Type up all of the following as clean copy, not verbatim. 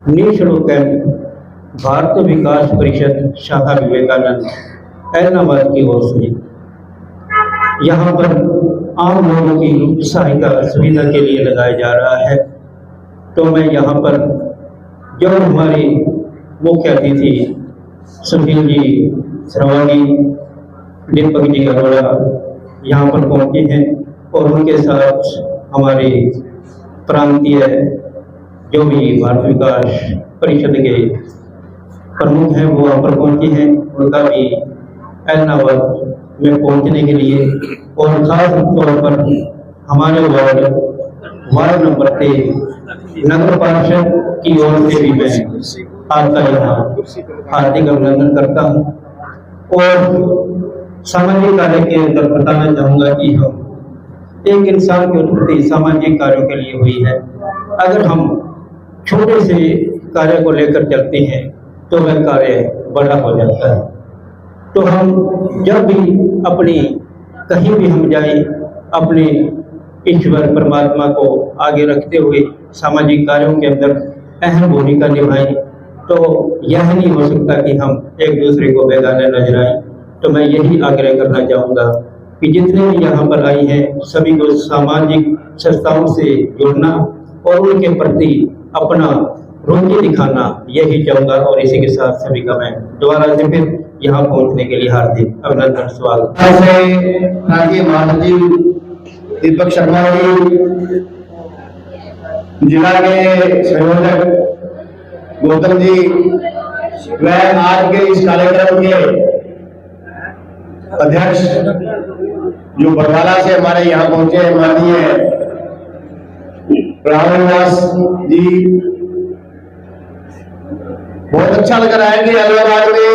निःशुल्क कैंप भारत विकास परिषद शाखा विवेकानंद ऐलनाबाद की ओर से यहाँ पर आम लोगों की सहायता सुविधा के लिए लगाया जा रहा है। तो मैं यहाँ पर जो हमारे मुख्य अतिथि सुनील जी श्रवानी, दीपक जी अरोड़ा यहाँ पर पहुँचे हैं और उनके साथ हमारे प्रांतीय जो भी भारत विकास परिषद के प्रमुख हैं वो वहाँ पर पहुँचे हैं। उनका भी ऐलनाबाद में पहुँचने के लिए और खास तौर पर हमारे वार्ड नंबर 3 नगर पार्षद की ओर से भी मैं आपका यहाँ हार्दिक अभिनंदन करता हूँ। और सामाजिक कार्य के अंदर बताना चाहूँगा कि हम एक इंसान की उत्पत्ति सामाजिक कार्यों के लिए हुई है। अगर हम छोटे से कार्य को लेकर चलते हैं तो वह कार्य बड़ा हो जाता है। तो हम जब भी अपनी कहीं भी हम जाए अपने ईश्वर परमात्मा को आगे रखते हुए सामाजिक कार्यों के अंदर अहम भूमिका निभाएं। तो यह नहीं हो सकता कि हम एक दूसरे को बेगाने नजर आए। तो मैं यही आग्रह करना चाहूँगा कि जितने भी यहाँ पर आई हैं सभी को सामाजिक संस्थाओं से जुड़ना और उनके प्रति अपना रुचि दिखाना, यही चाहूँगा। और इसी के साथ सभी का मैं दोबारा से फिर यहाँ पहुँचने के लिए हार्दिक अभिनंदन स्वागत। महासचिव दीपक शर्मा जी, जिला के संयोजक गौतम जी, व आज के इस कार्यक्रम के अध्यक्ष जो बरवाला से हमारे यहाँ पहुंचे माननीय रामनिवास जी, बहुत अच्छा लग रहा है कि ऐलनाबाद में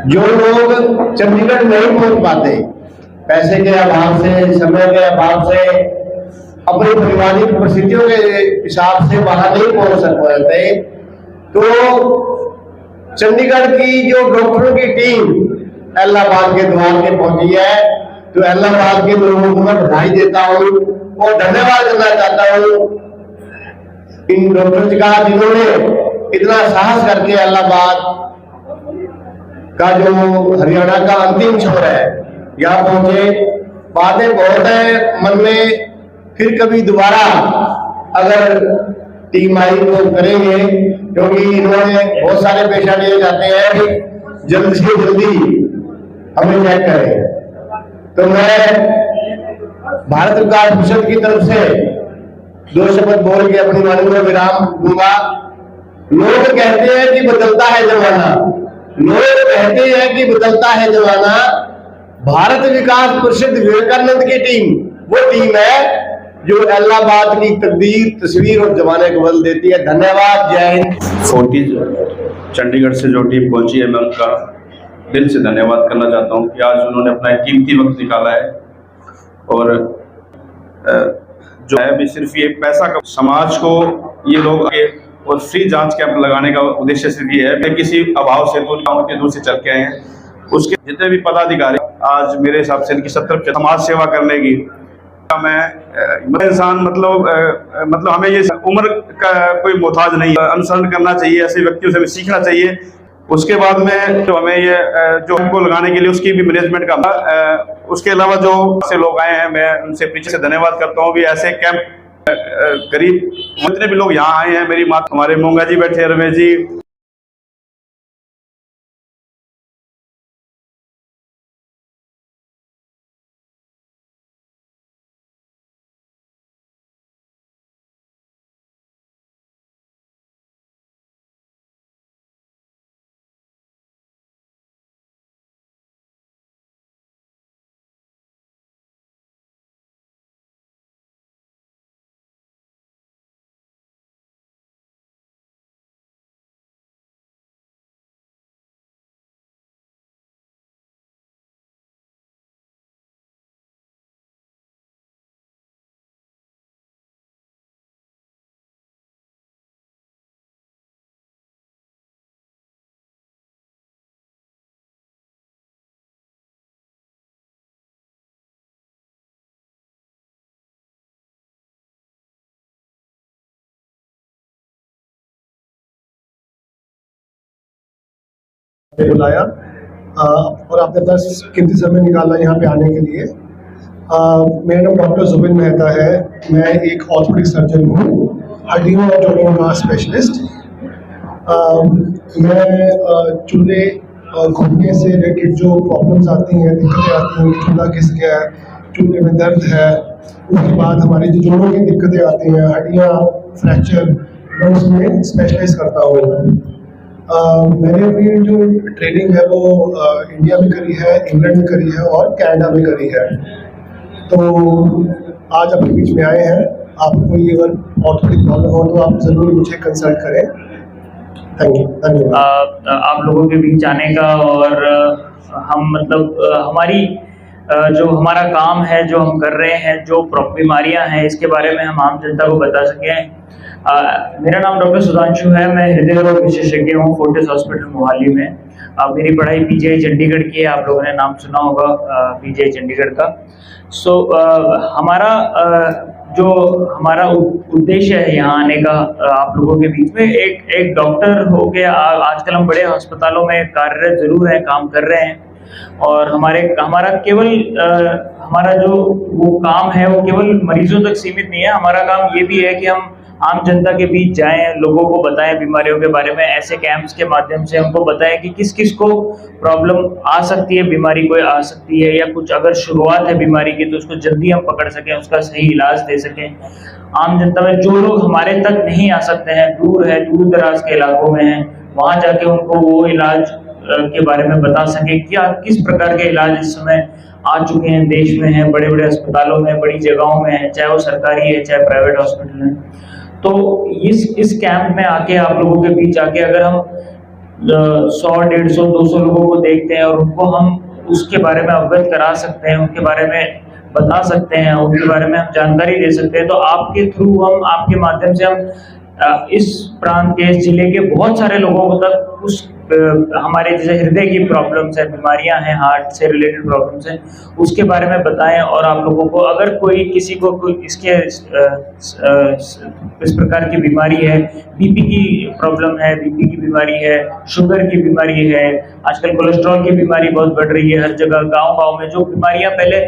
जो लोग चंडीगढ़ नहीं पहुंच पाते, पैसे के अभाव से, समय के अभाव से, अपनी पारिवारिक परिस्थितियों के हिसाब से वहां नहीं पहुंच सकते, तो चंडीगढ़ की जो डॉक्टरों की टीम ऐलनाबाद के द्वार पे पहुंची है, तो ऐलनाबाद के लोगों को मैं बधाई देता हूं और धन्यवाद करना चाहता हूं इन डॉक्टर्स का, जिन्होंने इतना साहस करके ऐलनाबाद का जो हरियाणा का अंतिम छोर है यहाँ पहुंचे। बातें बहुत है मन में, फिर कभी दोबारा अगर टीम आई तो करेंगे, क्योंकि इन्होंने बहुत सारे पेशा लिए जाते हैं कि जल्द से जल्दी हमें चेक करें। तो मैं भारत विकास परिषद की तरफ से 2 शब्द बोल के अपनी वाणी में विराम दूंगा। लोग कहते हैं कि बदलता है जमाना, लोग कहते हैं कि बदलता है जमाना। भारत विकास परिषद विवेकानंद की टीम वो टीम है जो ऐलनाबाद की तकदीर, तस्वीर और जमाने को बदल देती है। धन्यवाद, जय हिंद। फोर्टी चंडीगढ़ से जो टीम पहुंची है, मैं उनका दिल से धन्यवाद करना चाहता हूं कि आज उन्होंने अपना कीमती वक्त निकाला है। और जो है भी सिर्फ ये पैसा का समाज को ये लोग और फ्री जांच कैंप लगाने का उद्देश्य सिर्फ ये है कि किसी अभाव से दूर से चल के आए हैं, उसके जितने भी पदाधिकारी आज मेरे हिसाब से इनकी 70 समाज सेवा करने की मैं इंसान मतलब हमें ये उम्र का कोई मोहताज नहीं है, अनुसरण करना चाहिए, ऐसे व्यक्तियों से हमें सीखना चाहिए। उसके बाद में जो हमें ये जो हमको लगाने के लिए उसकी भी मैनेजमेंट का उसके अलावा जो से लोग आए हैं, मैं उनसे पीछे से धन्यवाद करता हूँ भी ऐसे कैंप गरीब जितने भी लोग यहाँ आए हैं, मेरी माँ हमारे मोंगा जी बैठे, रमेश जी, ने बुलाया और आपने 10 कीमती समय निकाला यहाँ पे आने के लिए। मेरा नाम डॉक्टर जुबिन मेहता है। मैं एक ऑर्थोपेडिक सर्जन हूँ, हड्डियों और जोड़ों का स्पेशलिस्ट। मैं चूल्हे घुटने से रिलेटेड जो प्रॉब्लम्स आती हैं, दिक्कतें आती हैं, चूल्हा घिस गया है, चूल्हे में दर्द है, उसके बाद हमारी जो जोड़ों की दिक्कतें आती हैं, हड्डियाँ फ्रैक्चर, मैं उसमें स्पेशलाइज करता हूँ। मैंने अपनी जो ट्रेनिंग है वो इंडिया में करी है, इंग्लैंड में करी है और कनाडा में करी है। तो आज आपके बीच में आए हैं। आपको कोई अगर ऑर्थोपेडिक प्रॉब्लम हो तो आप ज़रूर मुझे कंसल्ट करें। थैंक यू, धन्यवाद। आप लोगों के बीच आने का और हम मतलब हमारी जो हमारा काम है, जो हम कर रहे हैं, जो बीमारियां हैं, इसके बारे में हम आम जनता को बता सकें। मेरा नाम डॉक्टर सुधांशु है। मैं हृदय रोग विशेषज्ञ हूँ फोर्टिस हॉस्पिटल मोहाली में। मेरी पढ़ाई पीजीआई चंडीगढ़ की है। आप लोगों ने नाम सुना होगा पीजीआई चंडीगढ़ का। हमारा जो हमारा उद्देश्य है यहाँ आने का आप लोगों के बीच में, एक डॉक्टर हो गया। आजकल हम बड़े अस्पतालों में कार्यरत जरूर हैं, काम कर रहे हैं, और हमारा केवल हमारा जो वो काम है वो केवल मरीजों तक सीमित नहीं है। हमारा काम ये भी है कि हम आम जनता के बीच जाएं, लोगों को बताएं बीमारियों के बारे में। ऐसे कैंप्स के माध्यम से उनको बताएं कि किस किस को प्रॉब्लम आ सकती है, बीमारी कोई आ सकती है, या कुछ अगर शुरुआत है बीमारी की तो उसको जल्दी हम पकड़ सकें, उसका सही इलाज दे सकें। आम जनता में जो लोग हमारे तक नहीं आ सकते हैं, दूर है, दूर दराज के इलाकों में हैं, वहाँ जाके उनको वो इलाज के बारे में बता सके। क्या किस प्रकार के इलाज इस समय आ चुके हैं, देश में हैं, बड़े बड़े अस्पतालों में, बड़ी जगहों में है, चाहे वो सरकारी है चाहे प्राइवेट हॉस्पिटल है। तो इस कैंप में आके आप लोगों के बीच आके अगर हम 100, 150, 200 लोगों को देखते हैं और उनको हम उसके बारे में अवगत करा सकते हैं, उनके बारे में बता सकते हैं, उनके बारे में हम जानकारी दे सकते हैं, तो आपके थ्रू हम, आपके माध्यम से हम इस प्रांत के, इस जिले के बहुत सारे लोगों को तक उस हमारे जैसे हृदय की प्रॉब्लम्स है, बीमारियां हैं, हार्ट से रिलेटेड प्रॉब्लम्स हैं, उसके बारे में बताएं। और आप लोगों को अगर कोई किसी को कोई इसके इस प्रकार की बीमारी है, बीपी की प्रॉब्लम है, बीपी की बीमारी है, शुगर की बीमारी है, आजकल कोलेस्ट्रॉल की बीमारी बहुत बढ़ रही है हर जगह, गांव-गांव में जो बीमारियां पहले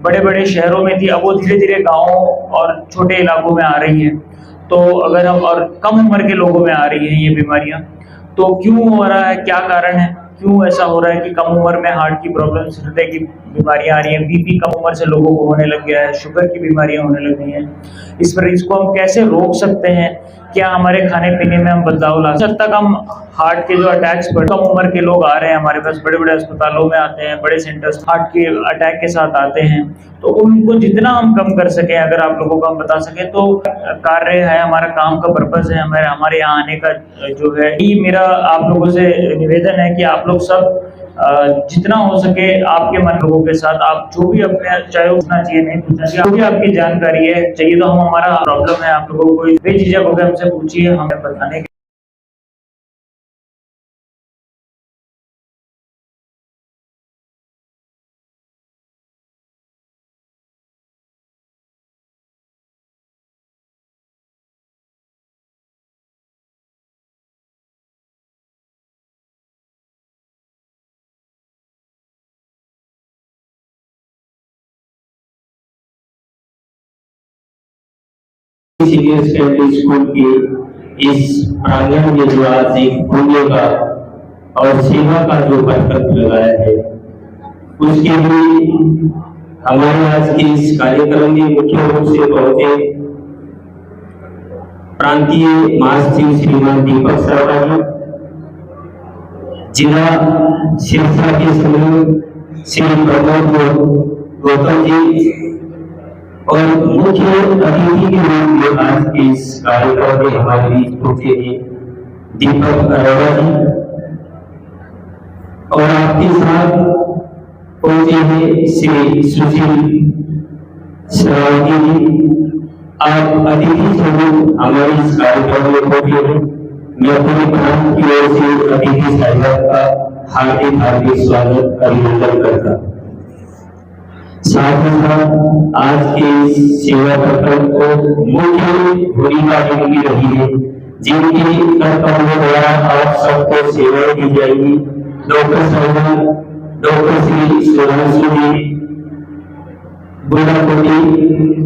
बड़े-बड़े शहरों में थी, अब वो धीरे-धीरे गाँव और छोटे इलाकों में आ रही हैं। तो अगर हम, और कम उम्र के लोगों में आ रही हैं ये बीमारियां, तो क्यों हो रहा है, क्या कारण है, क्यों ऐसा हो रहा है कि कम उम्र में हार्ट की प्रॉब्लम्स, हृदय की बीमारियां आ रही हैं, बीपी कम उम्र से लोगों को होने लग गया है, शुगर की बीमारियां होने लग गई हैं। इसको हम कैसे रोक सकते हैं? क्या हमारे खाने पीने में हम बदलाव ला सकते हैं? तक हम हार्ट के जो अटैक्स कम उम्र के लोग आ रहे हैं हमारे पास, बड़े बड़े अस्पतालों में आते हैं, बड़े सेंटर्स हार्ट के अटैक के साथ आते हैं, तो उनको जितना हम कम कर सकें, अगर आप लोगों को हम बता सकें, तो कार्य है, हमारा काम का पर्पस है, हमारे यहाँ आने का जो है। ये मेरा आप लोगों से निवेदन है कि आप लोग सब जितना हो सके आपके मन लोगों के साथ, आप जो भी अपने, चाहे पूछना चाहिए नहीं पूछना चाहिए, जो भी आपकी जानकारी है चाहिए, तो हम, हमारा प्रॉब्लम है, आप लोगों को बेझिझक होकर हमसे पूछिए, हमें बताने के। सीनियर सेकेंडरी स्कूल के इस प्रांगण में जो आज एक पुण्य का और सेवा का जो संकल्प लगाया है, उसके लिए हमारे आज के इस कार्यक्रम में मुख्य रूप से पहुंचे प्रांतीय महासचिव श्रीमान दीपक शर्मा जी, जिला शिक्षा के समूह श्री प्रमोद गौतम जी, और मुख्य अतिथि के रूप में आज के इस कार्यक्रम में हमारे बीच पहुंचे हैं दीपक अरोड़ा जी, और आपके साथ पहुंचे हैं श्री सुशील श्रावणी जी। आप अतिथि समूह हमारे इस कार्यक्रम में पहुंचे हैं। मैं अपने प्रांत की ओर से अतिथि साहिब का हार्दिक हार्दिक स्वागत अभिनंदन करता। साथ ही साथ आज के सेवा प्रकल्प को मुख्य भूमिका निभानी रही है, जिनकी कर्तव्यों द्वारा आप सबको सेवाएं दी जाएगी, डॉक्टर साहिबा, डॉक्टर श्री सुधांशु जी बुढ़ाकोटी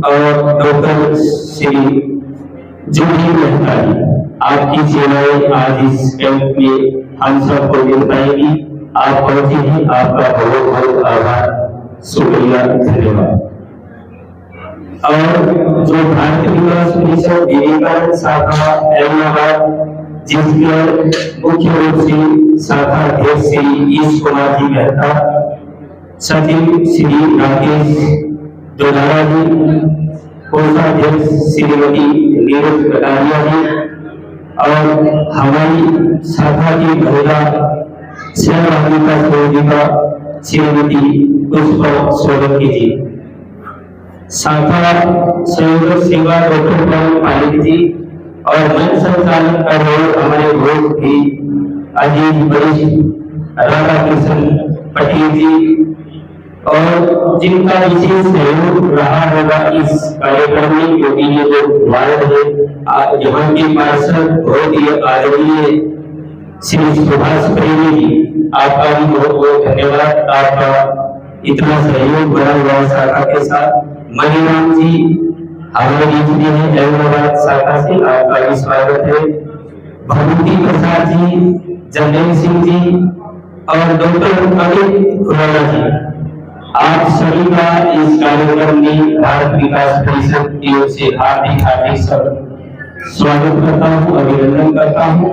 और डॉक्टर श्री जूही मेहता जी, आपकी सेवाएं आज इस कैंप में हम सबको मिल पाएगी। आप पहुंचे हैं, आपका बहुत बहुत आभार, शुक्रिया, धन्यवाद। और जो भारतीय विकास परिषद विवेकानंद शाखा अहमदाबाद, जिसके मुख्य रूप से शाखा अध्यक्ष श्री ईश कुमार जी मेहता, सचिव श्री राकेश दोलारा जी, कोषाध्यक्ष श्रीमती नीरज कटारिया जी और हमारी शाखा की महिला सहभागिता संयोजिका श्रीमती पुष्पा सोलंकी जी, शाखा संयोजक सेवा डॉक्टर पवन पालिक जी और मंच संचालन कर रहे हमारे बहुत ही अजीज वरिष्ठ राधा कृष्ण पटेल जी और जिनका विशेष सहयोग रहा होगा इस कार्यक्रम में, क्योंकि ये जो वार्ड है यहाँ के पार्षद बहुत ही आदरणीय श्री सुभाष प्रेमी जी, आपका भी बहुत बहुत धन्यवाद। आपका इतना सहयोग बना हुआ है शाखा के साथ। मणिराम जी हमारे बीच में है अहमदाबाद शाखा से, आपका भी स्वागत है। भगवती प्रसाद जी, जगदेव सिंह जी और डॉक्टर अमित खुराना जी, आप सभी का इस कार्यक्रम में भारत विकास परिषद की ओर से हार्दिक हार्दिक स्वागत करता हूँ, अभिनंदन करता हूँ।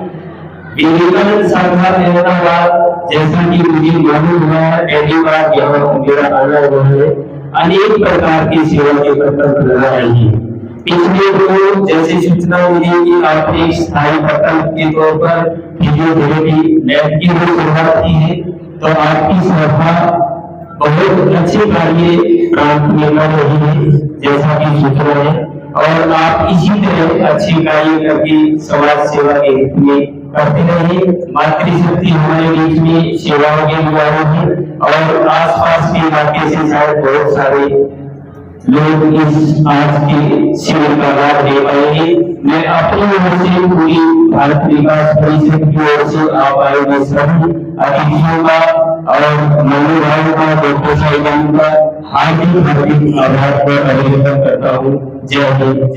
विवेकानंद शाखा अहमदाबाद, जैसा कि मुझे मालूम हुआ पहली बार यहाँ मेरा आना हुआ है, अनेक प्रकार की सेवा के प्रकल्प लगा रही है। पिछले तो जैसे सूचना मिली कि आपने एक स्थायी प्रकल्प के तौर पर फिजियोथेरेपी लैब की शुरुआत की है, तो आपकी शाखा बहुत अच्छे कार्य प्राप्त कर रही है, जैसा कि सूचना है, और आप इसी तरह अच्छे कार्य करके समाज सेवा के हित में करते रहिए। मातृशक्ति हमारे बीच में सेवाओं के द्वारा है और आसपास के इलाके से शायद बहुत सारे लोग इस आज के शिविर का लाभ ले पाएंगे। मैं अपनी ओर से पूरी भारत विकास परिषद की ओर से आप आए सभी अतिथियों का और महानुभावों का, डॉक्टर साहिबान का हार्दिक हार्दिक आभार और अभिनंदन करता हूँ। जय हिंद।